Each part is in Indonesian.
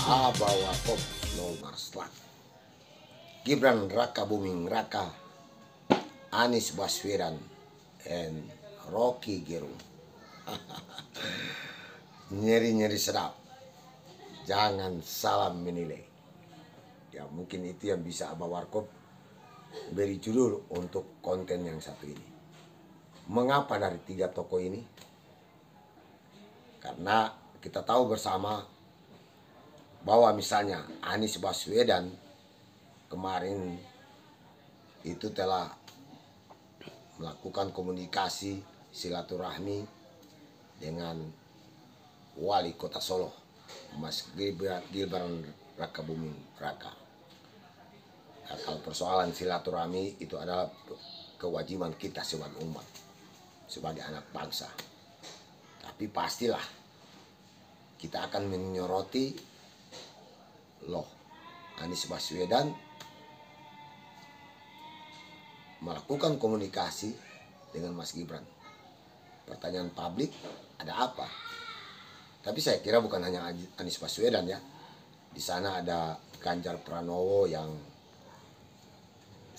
Abawa Pop No Marslat, Gibran Raka Buming Raka, Anies Baswedan, and Rocky Gerung. Nyeri-nyeri sedap, jangan salah menilai. Ya mungkin itu yang bisa Abah Warkop beri judul untuk konten yang satu ini. Mengapa dari tiga tokoh ini? Karena kita tahu bersama bahwa misalnya Anies Baswedan kemarin itu telah melakukan komunikasi silaturahmi dengan Wali Kota Solo, Mas Gibran Raka Buming Raka. Nah, kalau persoalan silaturahmi itu adalah kewajiban kita sebagai umat, sebagai anak bangsa. Tapi pastilah kita akan menyoroti loh Anies Baswedan melakukan komunikasi dengan Mas Gibran. Pertanyaan publik, ada apa? Tapi saya kira bukan hanya Anies Baswedan ya. Di sana ada Ganjar Pranowo yang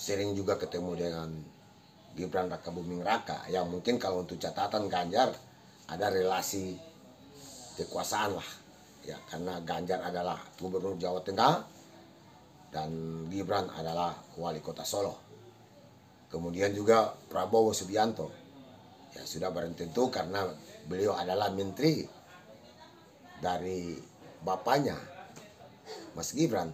sering juga ketemu dengan Gibran Raka Buming Raka. Yang mungkin kalau untuk catatan Ganjar ada relasi kekuasaan lah. Ya, karena Ganjar adalah Gubernur Jawa Tengah dan Gibran adalah Wali Kota Solo. Kemudian juga Prabowo Subianto, ya sudah barang tentu karena beliau adalah menteri dari bapaknya Mas Gibran.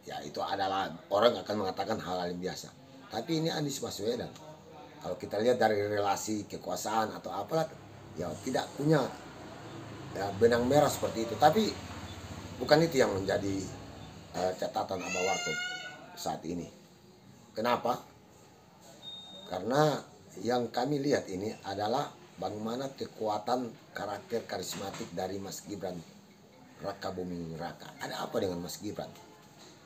Ya itu adalah orang akan mengatakan hal yang biasa. Tapi ini Anies Baswedan, kalau kita lihat dari relasi kekuasaan atau apalah, ya tidak punya ya, benang merah seperti itu. Tapi bukan itu yang menjadi catatan Abah Warkop saat ini. Kenapa? Karena yang kami lihat ini adalah bagaimana kekuatan karakter karismatik dari Mas Gibran Raka Buming Raka. Ada apa dengan Mas Gibran?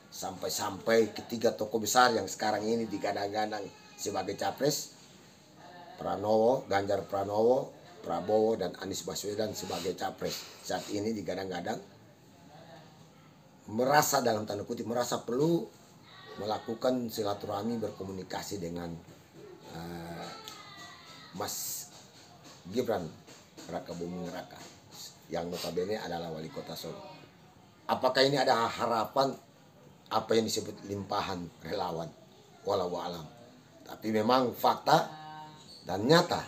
Sampai-sampai ketiga tokoh besar yang sekarang ini digadang-gadang sebagai capres, Pranowo, Ganjar Pranowo, Prabowo, dan Anies Baswedan sebagai capres. Saat ini digadang-gadang merasa dalam tanda kutip merasa perlu melakukan silaturahmi berkomunikasi dengan Mas Gibran Raka Buming Raka yang notabene adalah Wali Kota Solo. Apakah ini ada harapan apa yang disebut limpahan relawan? Walau alam. Tapi memang fakta dan nyata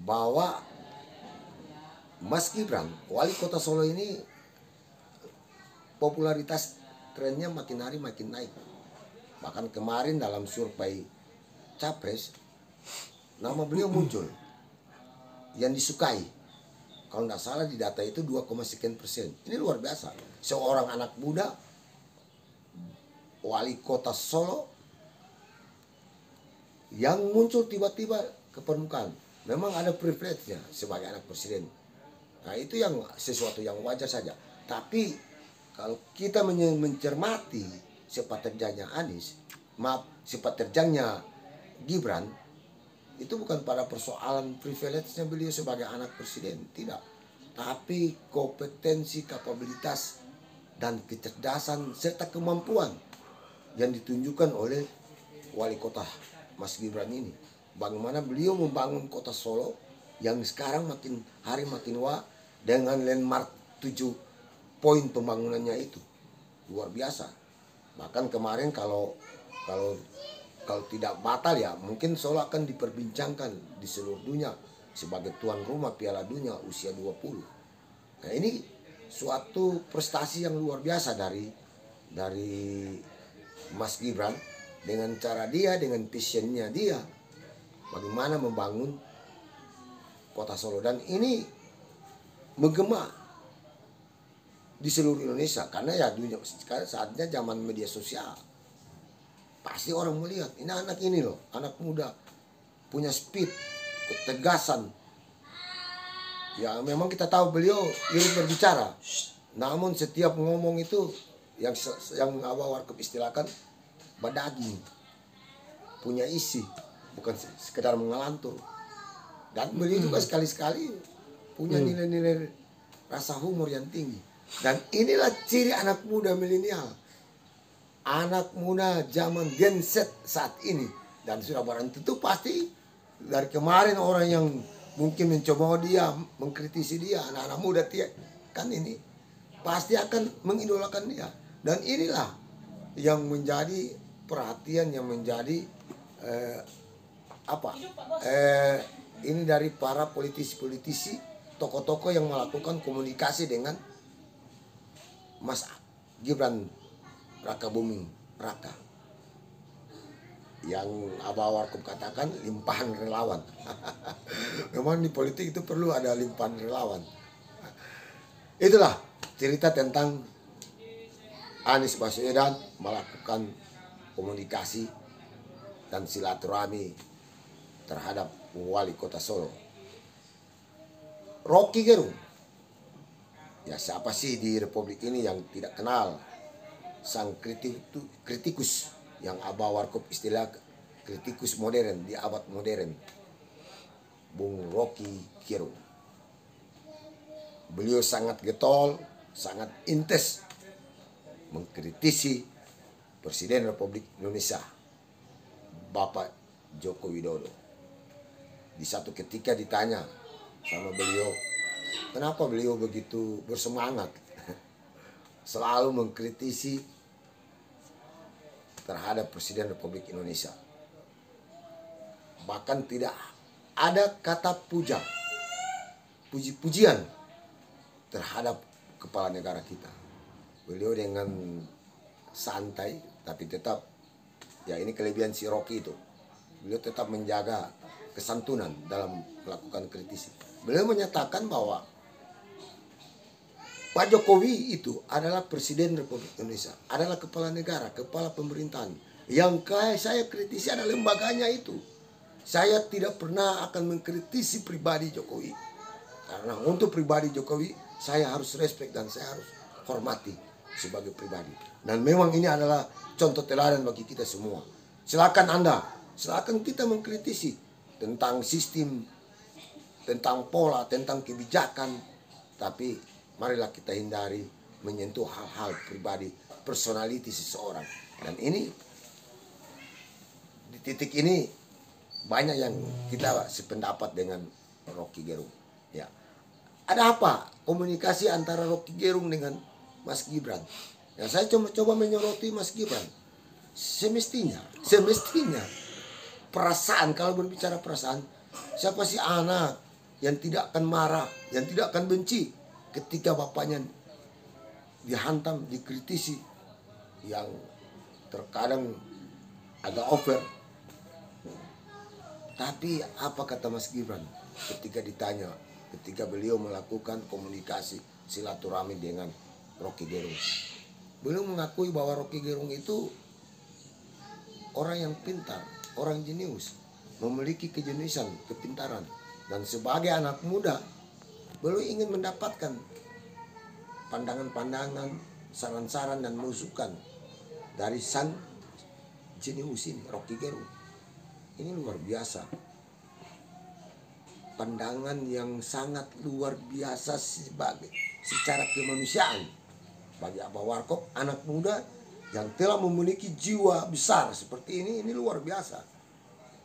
bahwa Mas Gibran Wali Kota Solo ini popularitas trennya makin hari makin naik. Bahkan kemarin dalam survei capres nama beliau muncul yang disukai, kalau nggak salah di data itu 2,sekian persen. Ini luar biasa, seorang anak muda Wali Kota Solo yang muncul tiba-tiba ke permukaan. Memang ada privilege-nya sebagai anak presiden. Nah itu yang sesuatu yang wajar saja. Tapi kalau kita mencermati sepak terjangnya Anies, sepak terjangnya Gibran, itu bukan pada persoalan privilege-nya beliau sebagai anak presiden, tidak. Tapi kompetensi, kapabilitas, dan kecerdasan serta kemampuan yang ditunjukkan oleh Wali Kota Mas Gibran ini. Bagaimana beliau membangun Kota Solo yang sekarang makin hari makin wah dengan landmark 7 poin pembangunannya itu. Luar biasa. Bahkan kemarin kalau tidak batal ya mungkin Solo akan diperbincangkan di seluruh dunia sebagai tuan rumah Piala Dunia usia 20. Nah ini suatu prestasi yang luar biasa dari Mas Gibran dengan cara dia, dengan visionnya dia bagaimana membangun Kota Solo, dan ini menggema di seluruh Indonesia karena ya dunia sekarang saatnya zaman media sosial. Pasti orang melihat, ini anak ini loh, anak muda, punya speed, ketegasan. Ya memang kita tahu beliau irit berbicara, namun setiap ngomong itu yang Abah Warkop istilahkan badaging, punya isi, bukan sekedar mengalantur. Dan beliau juga sekali-sekali punya nilai-nilai rasa humor yang tinggi. Dan inilah ciri anak muda milenial, anak muda zaman Gen Z saat ini. Dan sudah barang tentu pasti dari kemarin orang yang mungkin mencoba dia, mengkritisi dia, anak-anak muda kan ini pasti akan mengidolakan dia. Dan inilah yang menjadi perhatian, yang menjadi ini dari para politisi-politisi, tokoh-tokoh yang melakukan komunikasi dengan Mas Gibran Rakabuming Raka, yang Abah Warkop katakan limpahan relawan. Memang di politik itu perlu ada limpahan relawan. Itulah cerita tentang Anies Baswedan melakukan komunikasi dan silaturahmi terhadap wali kota Solo. Rocky Gerung, ya siapa sih di Republik ini yang tidak kenal sang kritikus yang Abah Warkop istilah kritikus modern di abad modern, Bung Rocky Gerung. Beliau sangat getol, sangat intens mengkritisi Presiden Republik Indonesia Bapak Joko Widodo. Di satu ketika ditanya sama beliau, kenapa beliau begitu bersemangat selalu mengkritisi terhadap Presiden Republik Indonesia. Bahkan tidak ada kata puji-pujian terhadap kepala negara kita. Beliau dengan santai tapi tetap, ya ini kelebihan si Rocky itu, beliau tetap menjaga kesantunan dalam melakukan kritisi. Beliau menyatakan bahwa Pak Jokowi itu adalah Presiden Republik Indonesia, adalah kepala negara, kepala pemerintahan. Yang saya kritisi adalah lembaganya itu. Saya tidak pernah akan mengkritisi pribadi Jokowi. Karena untuk pribadi Jokowi, saya harus respect dan saya harus hormati sebagai pribadi. Dan memang ini adalah contoh teladan bagi kita semua. Silakan Anda, silakan kita mengkritisi tentang sistem, tentang pola, tentang kebijakan. Tapi marilah kita hindari menyentuh hal-hal pribadi, personality seseorang. Dan ini, di titik ini, banyak yang kita sependapat dengan Rocky Gerung. Ya. Ada apa komunikasi antara Rocky Gerung dengan Mas Gibran? Ya, saya coba menyoroti Mas Gibran. Semestinya perasaan, kalau berbicara perasaan, siapa sih anak yang tidak akan marah, yang tidak akan benci ketika bapaknya dihantam, dikritisi, yang terkadang agak over. Tapi apa kata Mas Gibran ketika ditanya, ketika beliau melakukan komunikasi silaturahmi dengan Rocky Gerung? Beliau mengakui bahwa Rocky Gerung itu orang yang pintar, orang jenius, memiliki kejeniusan, kepintaran. Dan sebagai anak muda, beliau ingin mendapatkan pandangan-pandangan, saran-saran dan masukan dari sang jenius ini, Rocky Gerung. Ini luar biasa. Pandangan yang sangat luar biasa secara kemanusiaan. Bagi Abah Warkop, anak muda yang telah memiliki jiwa besar seperti ini luar biasa.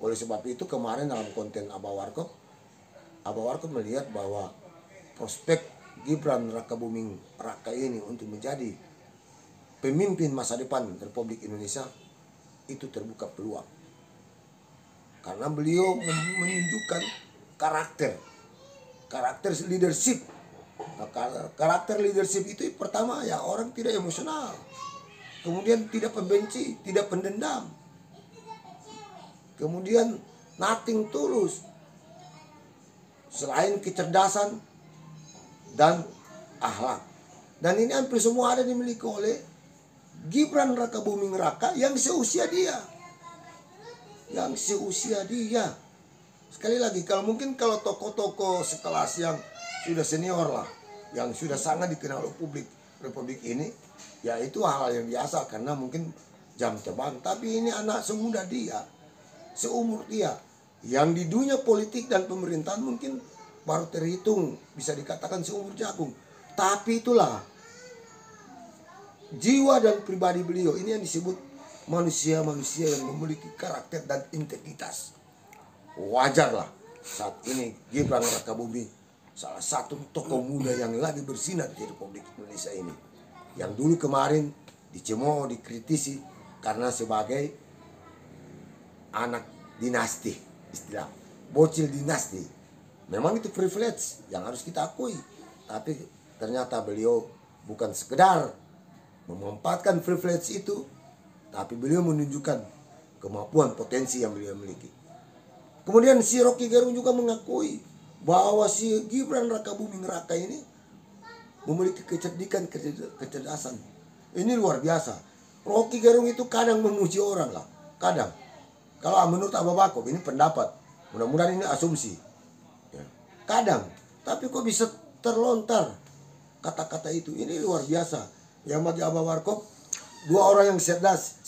Oleh sebab itu kemarin dalam konten Abah Warkop melihat bahwa prospek Gibran Rakabuming Raka ini untuk menjadi pemimpin masa depan Republik Indonesia itu terbuka peluang. Karena beliau menunjukkan karakter leadership. Nah, karakter leadership itu pertama ya orang tidak emosional, kemudian tidak pembenci, tidak pendendam, kemudian nothing tulus, selain kecerdasan dan akhlak. Dan ini hampir semua ada dimiliki oleh Gibran Rakabuming Raka yang seusia dia. Sekali lagi, kalau tokoh-tokoh sekelas yang sudah senior lah, yang sudah sangat dikenal oleh publik Republik ini, ya itu hal yang biasa karena mungkin jam terbang. Tapi ini anak semuda dia, seumur dia, yang di dunia politik dan pemerintahan mungkin baru terhitung bisa dikatakan seumur jagung. Tapi itulah jiwa dan pribadi beliau ini yang disebut manusia-manusia yang memiliki karakter dan integritas. Wajarlah saat ini Gibran Rakabuming salah satu tokoh muda yang lagi bersinar di Republik Indonesia ini, yang dulu kemarin dicemooh, dikritisi karena sebagai anak dinasti, istilah bocil dinasti. Memang itu privilege yang harus kita akui, tapi ternyata beliau bukan sekedar memanfaatkan privilege itu, tapi beliau menunjukkan kemampuan potensi yang beliau miliki. Kemudian si Rocky Gerung juga mengakui bahwa si Gibran Rakabuming Raka ini memiliki kecerdasan. Ini luar biasa. Rocky Gerung itu kadang memuji orang lah, kadang. Kalau menurut Abah Bakov, ini pendapat, mudah-mudahan ini asumsi, ya. Kadang, tapi kok bisa terlontar kata-kata itu, ini luar biasa. Yang bagi Abah Bakov, dua orang yang cerdas,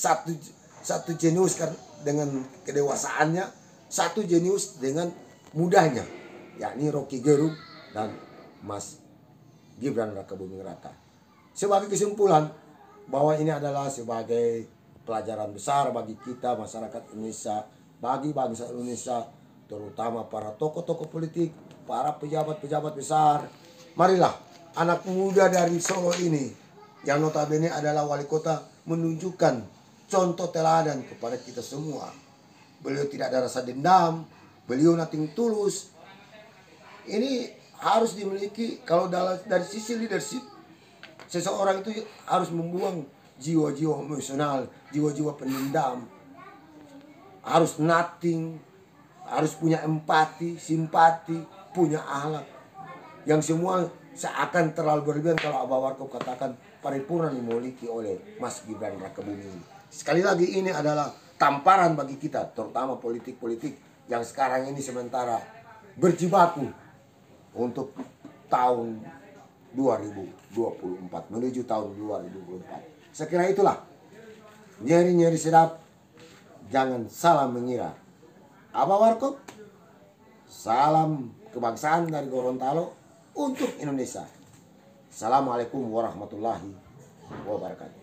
satu jenius kan dengan kedewasaannya, satu jenius dengan mudahnya, yakni Rocky Gerung dan Mas Gibran Rakabuming Raka. Sebagai kesimpulan, bahwa ini adalah sebagai pelajaran besar bagi kita masyarakat Indonesia, bagi bangsa Indonesia, terutama para tokoh-tokoh politik, para pejabat-pejabat besar. Marilah anak muda dari Solo ini, yang notabene adalah wali kota, menunjukkan contoh teladan kepada kita semua. Beliau tidak ada rasa dendam, beliau nating tulus. Ini harus dimiliki. Kalau dari sisi leadership, seseorang itu harus membuang jiwa-jiwa emosional, jiwa-jiwa pendendam. Harus nothing, harus punya empati, simpati, punya akhlak. Yang semua seakan terlalu berlebihan kalau Abah Bakov katakan paripurna dimiliki oleh Mas Gibran Rakabuming. Sekali lagi ini adalah tamparan bagi kita, terutama politik-politik yang sekarang ini sementara berjibaku untuk tahun 2024 menuju tahun 2024. Sekira itulah, nyeri-nyeri sedap, jangan salah mengira. Abah Bakov, salam kebangsaan dari Gorontalo untuk Indonesia. Assalamualaikum warahmatullahi wabarakatuh.